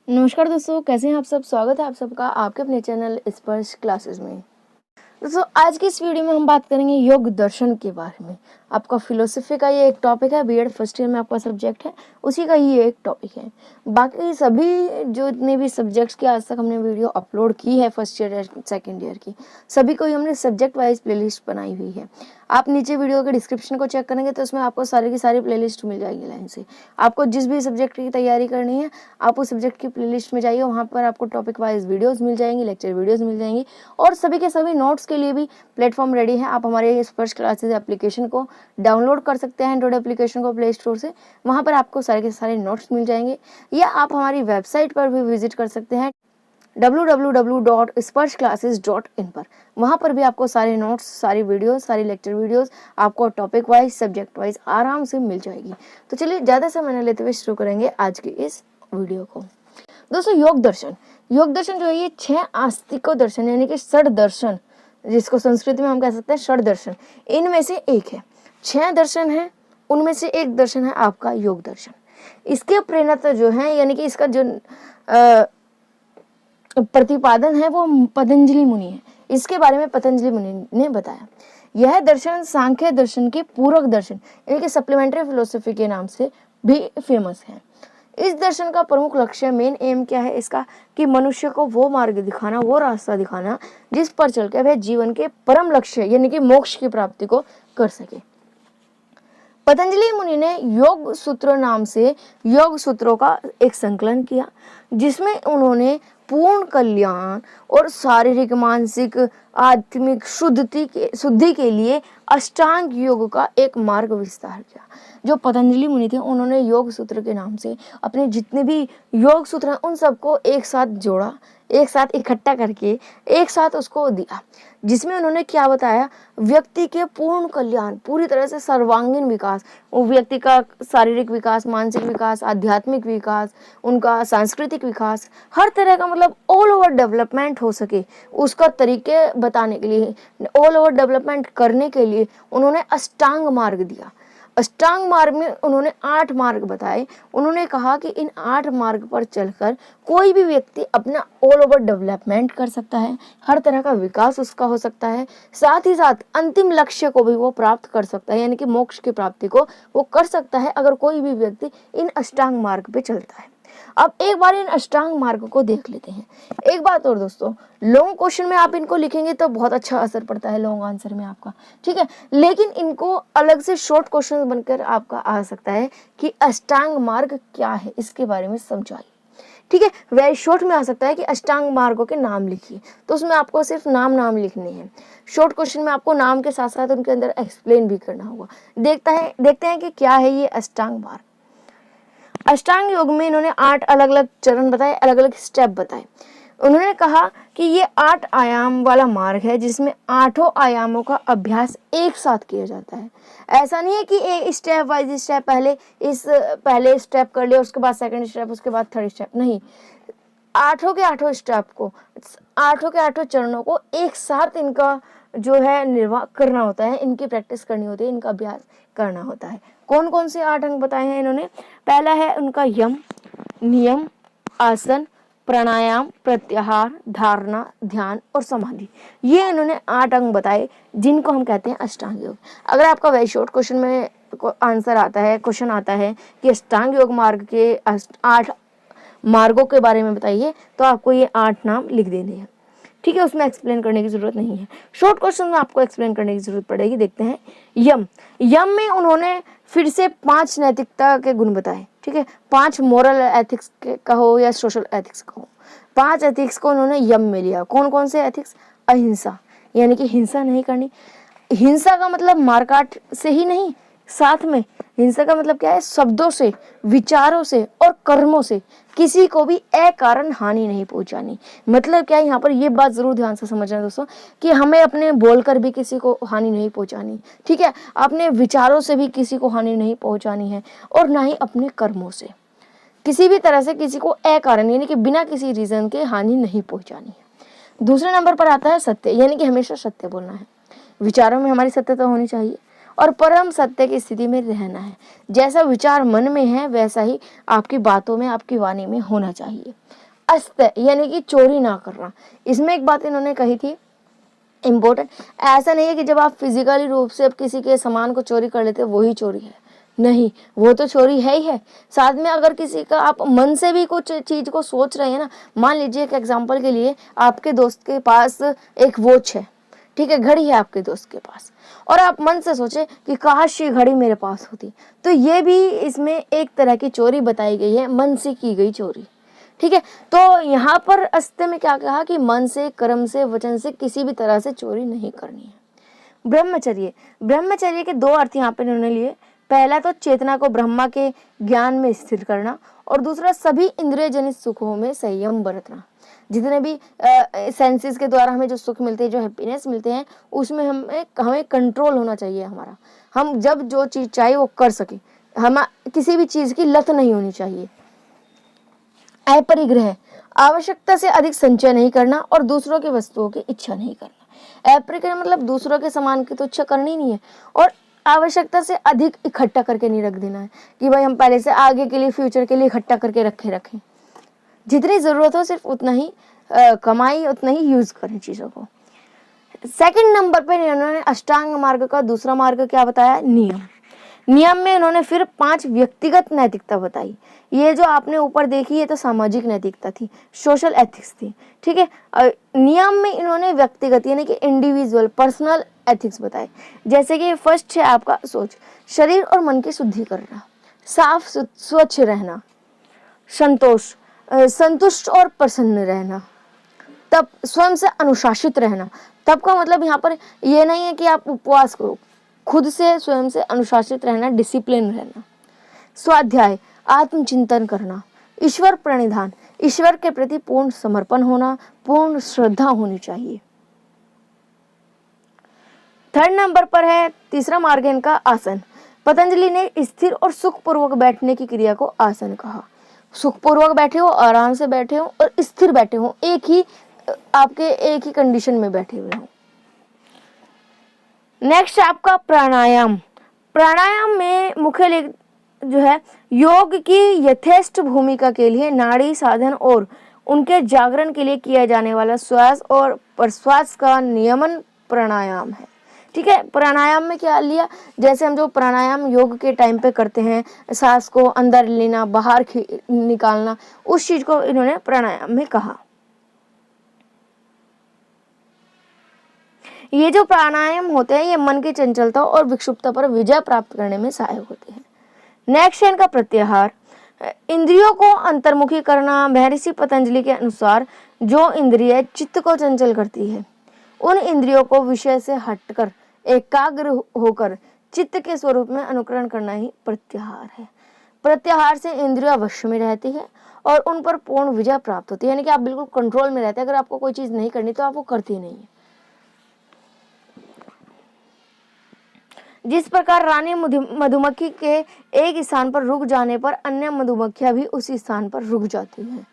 नमस्कार दोस्तों, कैसे हैं आप सब। स्वागत है आप सबका आपके अपने चैनल स्पर्श क्लासेस में। दोस्तों आज की इस वीडियो में हम बात करेंगे योग दर्शन के बारे में। आपका फिलोसफी का ये एक टॉपिक है, बीएड फर्स्ट ईयर में आपका सब्जेक्ट है, उसी का ये एक टॉपिक है। बाकी सभी जो इतने भी सब्जेक्ट्स की आज तक हमने वीडियो अपलोड की है फर्स्ट ईयर या सेकेंड ईयर की, सभी को ही हमने सब्जेक्ट वाइज प्लेलिस्ट बनाई हुई है। आप नीचे वीडियो के डिस्क्रिप्शन को चेक करेंगे तो उसमें आपको सारी की सारी प्लेलिस्ट मिल जाएगी लाइन से। आपको जिस भी सब्जेक्ट की तैयारी करनी है आप उस सब्जेक्ट की प्लेलिस्ट में जाइए, वहाँ पर आपको टॉपिक वाइज वीडियोस मिल जाएंगी, लेक्चर वीडियोस मिल जाएंगी और सभी के सभी नोट्स के लिए भी प्लेटफॉर्म रेडी है। आप हमारे स्पर्श क्लासेस एप्लीकेशन को डाउनलोड कर सकते हैं, एंड्रॉइड एप्लीकेशन को प्ले स्टोर से। वहाँ पर आपको सारे के सारे नोट्स मिल जाएंगे, या आप हमारी वेबसाइट पर भी विजिट कर सकते हैं www.sparshclasses.in पर। वहाँ पर भी आपको सारे नोट्स, सारी वीडियोस, सारी लेक्चर वीडियोस आपको टॉपिक वाइज, सब्जेक्ट वाइज आराम से मिल जाएगी। तो चलिए ज़्यादा समय न लेते हुए शुरू करेंगे आज की इस वीडियो को। दोस्तों योग दर्शन जो है ये 6 आस्तिकों दर्शन यानी कि षड दर्शन, जिसको संस्कृत में हम कह सकते हैं षड दर्शन, इनमें से एक है। 6 दर्शन है, उनमें से एक दर्शन है आपका योग दर्शन। इसके प्रेरणा जो है यानी कि इसका जो प्रतिपादन है वो पतंजलि मुनि है। इसके बारे में पतंजलि मुनि ने बताया। यह दर्शन सांख्य दर्शन के पूरक दर्शन यानी कि सप्लीमेंट्री फिलोसफी के नाम से भी फेमस है। इस दर्शन का प्रमुख लक्ष्य, मेन एम क्या है इसका, कि मनुष्य को वो मार्ग दिखाना, वो रास्ता दिखाना जिस पर चलकर वह जीवन के परम लक्ष्य यानी कि मोक्ष की प्राप्ति को कर सके। पतंजलि मुनि ने योग सूत्र नाम से योग सूत्रों का एक संकलन किया, जिसमें उन्होंने पूर्ण कल्याण और शारीरिक, मानसिक, आध्यात्मिक शुद्धि के लिए अष्टांग योग का एक मार्ग विस्तार किया। जो पतंजलि मुनि थे उन्होंने योग सूत्र के नाम से अपने जितने भी योग सूत्र हैं उन सबको एक साथ जोड़ा, एक साथ इकट्ठा करके एक साथ उसको दिया, जिसमें उन्होंने क्या बताया, व्यक्ति के पूर्ण कल्याण, पूरी तरह से सर्वांगीण विकास, वो व्यक्ति का शारीरिक विकास, मानसिक विकास, आध्यात्मिक विकास, उनका सांस्कृतिक विकास, हर तरह का मतलब ऑल ओवर डेवलपमेंट हो सके, उसका तरीके बताने के लिए, ऑल ओवर डेवलपमेंट करने के लिए उन्होंने अष्टांग मार्ग दिया। अष्टांग मार्ग में उन्होंने 8 मार्ग बताए। उन्होंने कहा कि इन 8 मार्ग पर चलकर कोई भी व्यक्ति अपना ऑल ओवर डेवलपमेंट कर सकता है, हर तरह का विकास उसका हो सकता है, साथ ही साथ अंतिम लक्ष्य को भी वो प्राप्त कर सकता है यानी कि मोक्ष की प्राप्ति को वो कर सकता है अगर कोई भी व्यक्ति इन अष्टांग मार्ग पे चलता है। अब एक बार इन अष्टांग मार्ग को देख लेते हैं। एक बात और दोस्तों, लॉन्ग क्वेश्चन में आप इनको लिखेंगे तो बहुत अच्छा असर पड़ता है लॉन्ग आंसर में आपका, ठीक है, लेकिन इनको अलग से शॉर्ट क्वेश्चन बनकर आपका आ सकता है कि अष्टांग मार्ग क्या है, इसके बारे में समझाइए, ठीक है। वेरी शॉर्ट में आ सकता है कि अष्टांग मार्गों के नाम लिखिए, तो उसमें आपको सिर्फ नाम लिखने हैं। शॉर्ट क्वेश्चन में आपको नाम के साथ साथ उनके अंदर एक्सप्लेन भी करना होगा। देखते हैं कि क्या है ये अष्टांग मार्ग। अष्टांग योग में इन्होंने 8 अलग अलग चरण बताए, अलग अलग स्टेप बताए। उन्होंने कहा कि ये 8 आयाम वाला मार्ग है, जिसमें 8 आयामों का अभ्यास एक साथ किया जाता है। ऐसा नहीं है कि एक स्टेप वाइज स्टेप, पहले स्टेप कर लिया, उसके बाद सेकंड स्टेप, उसके बाद थर्ड स्टेप, नहीं, 8 के 8 स्टेप को, 8 के 8 चरणों को एक साथ इनका जो है निर्वाह करना होता है, इनकी प्रैक्टिस करनी होती है, इनका अभ्यास करना होता है। कौन कौन से 8 अंग बताए हैं इन्होंने? पहला है उनका यम, नियम, आसन, प्राणायाम, प्रत्याहार, धारणा, ध्यान और समाधि। ये इन्होंने 8 अंग बताए जिनको हम कहते हैं अष्टांग योग। अगर आपका वेरी शॉर्ट क्वेश्चन में आंसर आता है, क्वेश्चन आता है कि अष्टांग योग मार्ग के 8 मार्गों के बारे में बताइए, तो आपको ये 8 नाम लिख देने हैं, ठीक है, उसमें एक्सप्लेन करने की जरूरत नहीं है। शॉर्ट क्वेश्चन में आपको एक्सप्लेन करने की जरूरत पड़ेगी। देखते हैं यम में उन्होंने फिर से 5 नैतिकता के गुण बताए, ठीक है, 5 मोरल एथिक्स कहो या सोशल एथिक्स कहो, 5 एथिक्स को उन्होंने यम में लिया। कौन कौन से एथिक्स? अहिंसा यानी कि हिंसा नहीं करनी। हिंसा का मतलब मारकाट से ही नहीं, साथ में हिंसा का मतलब क्या है? शब्दों से, विचारों से और कर्मों से किसी को भी अकारण हानि नहीं पहुंचानी। मतलब क्या है यहाँ पर, ये बात जरूर ध्यान से समझना दोस्तों, कि हमें अपने बोलकर भी किसी को हानि नहीं पहुंचानी, ठीक है, अपने विचारों से भी किसी को हानि नहीं पहुंचानी है, और ना ही अपने कर्मों से किसी भी तरह से किसी को अकारण यानी कि बिना किसी रीजन के हानि नहीं पहुंचानी है। दूसरे नंबर पर आता है सत्य, यानी कि हमेशा सत्य बोलना है। विचारों में हमारी सत्यता होनी चाहिए और परम सत्य की स्थिति में रहना है। जैसा विचार मन में है वैसा ही आपकी बातों में, आपकी वाणी में होना चाहिए। अस्त्य यानी कि चोरी ना करना। इसमें एक बात इन्होंने कही थी इम्पोर्टेंट, ऐसा नहीं है कि जब आप फिजिकली रूप से अब किसी के सामान को चोरी कर लेते हैं वही चोरी है, नहीं, वो तो चोरी है ही है। साथ में अगर किसी का आप मन से भी कुछ चीज को सोच रहे हैं ना, मान लीजिए एक एग्जांपल के लिए आपके दोस्त के पास एक वॉच है, ठीक है, घड़ी है आपके दोस्त के पास, और आप मन से सोचे कि काश ये घड़ी मेरे पास होती, तो ये भी इसमें एक तरह की चोरी बताई गई है, मन से की गई चोरी, ठीक है। तो यहाँ पर अस्त्य में क्या कहा कि मन से, कर्म से, वचन से किसी भी तरह से चोरी नहीं करनी है। ब्रह्मचर्य, ब्रह्मचर्य के दो अर्थ यहाँ पे इन्होंने लिए। पहला तो चेतना को ब्रह्मा के ज्ञान में स्थिर करना, और दूसरा सभी इंद्रिय जनित सुखों में संयम बरतना। जितने भी सेंसेस के द्वारा हमें जो सुख मिलते हैं, जो हैप्पीनेस मिलते हैं, उसमें हमें कंट्रोल होना चाहिए हमारा। हम जब जो चीज चाहिए वो कर सके, हम किसी भी चीज की लत नहीं होनी चाहिए। अपरिग्रह, आवश्यकता से अधिक संचय नहीं करना और दूसरों की वस्तुओं की इच्छा नहीं करना। अपरिग्रह मतलब दूसरों के सामान की तो इच्छा करनी नहीं है, और आवश्यकता से अधिक इकट्ठा करके नहीं रख देना है कि भाई हम पहले से आगे के लिए, फ्यूचर के लिए इकट्ठा करके रखें। जितनी जरूरत हो सिर्फ उतना ही कमाई, उतना ही यूज करें चीजों को। सेकंड नंबर पे इन्होंने अष्टांग मार्ग का दूसरा मार्ग क्या बताया, नियम। नियम में इन्होंने फिर 5 व्यक्तिगत नैतिकता बताई। ये जो आपने ऊपर देखी है तो सामाजिक नैतिकता थी, सोशल एथिक्स थी, ठीक है। नियम में इन्होंने व्यक्तिगत यानी कि इंडिविजुअल, पर्सनल एथिक्स बताए। जैसे कि फर्स्ट है आपका सोच, शरीर और मन की शुद्धि करना, साफ स्वच्छ रहना, संतोष, संतुष्ट और प्रसन्न रहना, तब स्वयं से अनुशासित रहना। तब का मतलब यहाँ पर ये नहीं है कि आप उपवास करो, खुद से स्वयं से अनुशासित रहना, डिसिप्लिन रहना। स्वाध्याय, आत्मचिंतन करना। ईश्वर प्रणिधान, ईश्वर के प्रति पूर्ण समर्पण होना, पूर्ण श्रद्धा होनी चाहिए। थर्ड नंबर पर है तीसरा मार्ग इनका आसन। पतंजलि ने स्थिर और सुखपूर्वक बैठने की क्रिया को आसन कहा। सुखपूर्वक बैठे हो, आराम से बैठे हो और स्थिर बैठे हो, एक ही कंडीशन में बैठे हुए हो। नेक्स्ट आपका प्राणायाम। प्राणायाम में मुख्य जो है योग की यथेष्ट भूमिका के लिए नाड़ी साधन और उनके जागरण के लिए किया जाने वाला श्वास और प्रश्वास का नियमन प्राणायाम है, ठीक है। प्राणायाम में क्या लिया, जैसे हम जो प्राणायाम योग के टाइम पे करते हैं, सांस को अंदर लेना, बाहर निकालना, उस चीज को इन्होंने प्राणायाम में कहा। ये जो प्राणायाम होते हैं ये मन की चंचलता और विक्षुब्धता पर विजय प्राप्त करने में सहायक होते हैं। नेक्स्ट है इनका प्रत्याहार। इंद्रियों को अंतर्मुखी करना। महर्षि पतंजलि के अनुसार जो इंद्रिय चित्त को चंचल करती है, उन इंद्रियों को विषय से हटकर एकाग्र होकर चित्त के स्वरूप में अनुकरण करना ही प्रत्याहार है। प्रत्याहार से इंद्रियां वश में रहती है और उन पर पूर्ण विजय प्राप्त होती है, यानी कि आप बिल्कुल कंट्रोल में रहते हैं। अगर आपको कोई चीज नहीं करनी तो आप वो करती नहीं है। जिस प्रकार रानी मधुमक्खी के एक स्थान पर रुक जाने पर अन्य मधुमक्खियां भी उसी स्थान पर रुक जाती हैं।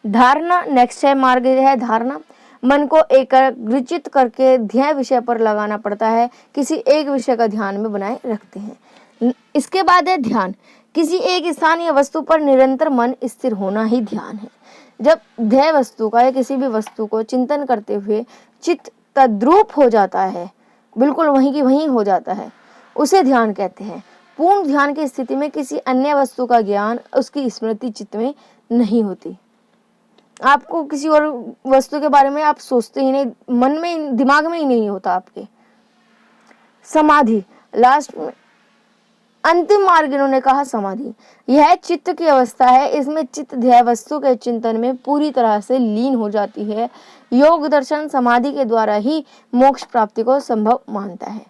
धारणा, नेक्स्ट है मार्ग है धारणा। मन को एकाग्रचित करके ध्येय विषय पर लगाना पड़ता है, किसी एक विषय का ध्यान में बनाए रखते हैं। इसके बाद है ध्यान। किसी एक स्थान या वस्तु पर निरंतर मन स्थिर होना ही ध्यान है। जब ध्येय वस्तु का या किसी भी वस्तु को चिंतन करते हुए चित्त तद्रूप हो जाता है, बिल्कुल वहीं की वहीं हो जाता है, उसे ध्यान कहते हैं। पूर्ण ध्यान की स्थिति में किसी अन्य वस्तु का ज्ञान, उसकी स्मृति चित्त में नहीं होती। आपको किसी और वस्तु के बारे में आप सोचते ही नहीं, मन में, दिमाग में ही नहीं होता आपके। समाधि, लास्ट में अंतिम मार्ग इन्होंने कहा समाधि। यह चित्त की अवस्था है, इसमें चित्त ध्येय वस्तु के चिंतन में पूरी तरह से लीन हो जाती है। योग दर्शन समाधि के द्वारा ही मोक्ष प्राप्ति को संभव मानता है।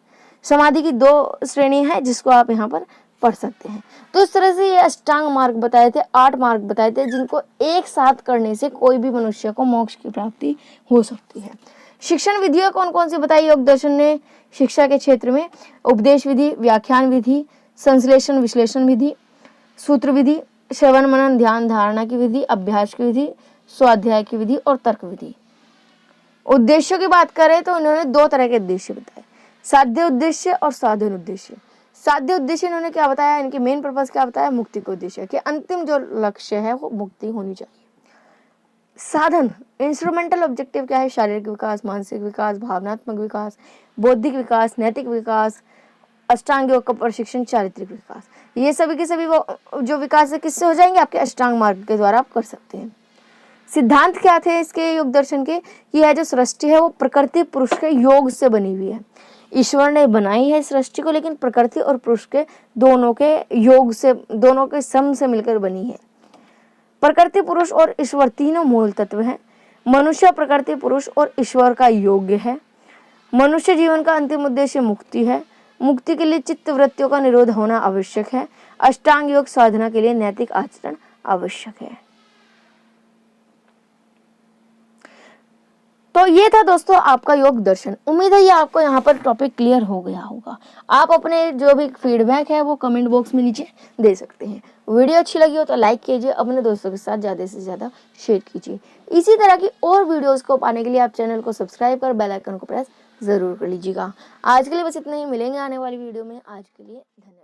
समाधि की 2 श्रेणी है जिसको आप यहाँ पर पढ़ सकते हैं। तो इस तरह से ये अष्टांग मार्ग बताए थे, 8 मार्ग बताए थे, जिनको एक साथ करने से कोई भी मनुष्य को मोक्ष की प्राप्ति हो सकती है। शिक्षण विधियां कौन कौन सी बताई योग दर्शन ने शिक्षा के क्षेत्र में? उपदेश विधि, व्याख्यान विधि, संश्लेषण विश्लेषण विधि, सूत्र विधि, श्रवण मनन ध्यान धारणा की विधि, अभ्यास की विधि, स्वाध्याय की विधि और तर्क विधि। उद्देश्यों की बात करें तो इन्होंने 2 तरह के उद्देश्य बताए। साध्य उद्देश्य और साधन उद्देश्य। साध्य उद्देश्य इन्होंने क्या बताया, इनकी मेन पर्पस क्या बताया, मुक्ति का उद्देश्य कि अंतिम जो लक्ष्य है वो मुक्ति होनी चाहिए। साधन इंस्ट्रूमेंटल ऑब्जेक्टिव क्या है, शारीरिक विकास, मानसिक विकास, भावनात्मक विकास, बौद्धिक विकास, नैतिक विकास, अष्टांग योग का प्रशिक्षण, चारित्रिक विकास। ये सभी के सभी वो जो विकास है किससे हो जाएंगे, आपके अष्टांग मार्ग के द्वारा आप कर सकते हैं। सिद्धांत क्या थे इसके योग दर्शन के, कि यह जो सृष्टि है वो प्रकृति पुरुष के योग से बनी हुई है। ईश्वर ने बनाई है सृष्टि को, लेकिन प्रकृति और पुरुष के दोनों के योग से, दोनों के सम से मिलकर बनी है। प्रकृति, पुरुष और ईश्वर तीनों मूल तत्व हैं। मनुष्य प्रकृति, पुरुष और ईश्वर का योग्य है। मनुष्य जीवन का अंतिम उद्देश्य मुक्ति है। मुक्ति के लिए चित्त वृत्तियों का निरोध होना आवश्यक है। अष्टांग योग साधना के लिए नैतिक आचरण आवश्यक है। तो ये था दोस्तों आपका योग दर्शन। उम्मीद है ये आपको यहाँ पर टॉपिक क्लियर हो गया होगा। आप अपने जो भी फीडबैक है वो कमेंट बॉक्स में नीचे दे सकते हैं। वीडियो अच्छी लगी हो तो लाइक कीजिए, अपने दोस्तों के साथ ज़्यादा से ज़्यादा शेयर कीजिए। इसी तरह की और वीडियोस को पाने के लिए आप चैनल को सब्सक्राइब कर बेल आइकन को प्रेस ज़रूर कर लीजिएगा। आज के लिए बस इतना ही, मिलेंगे आने वाली वीडियो में। आज के लिए धन्यवाद।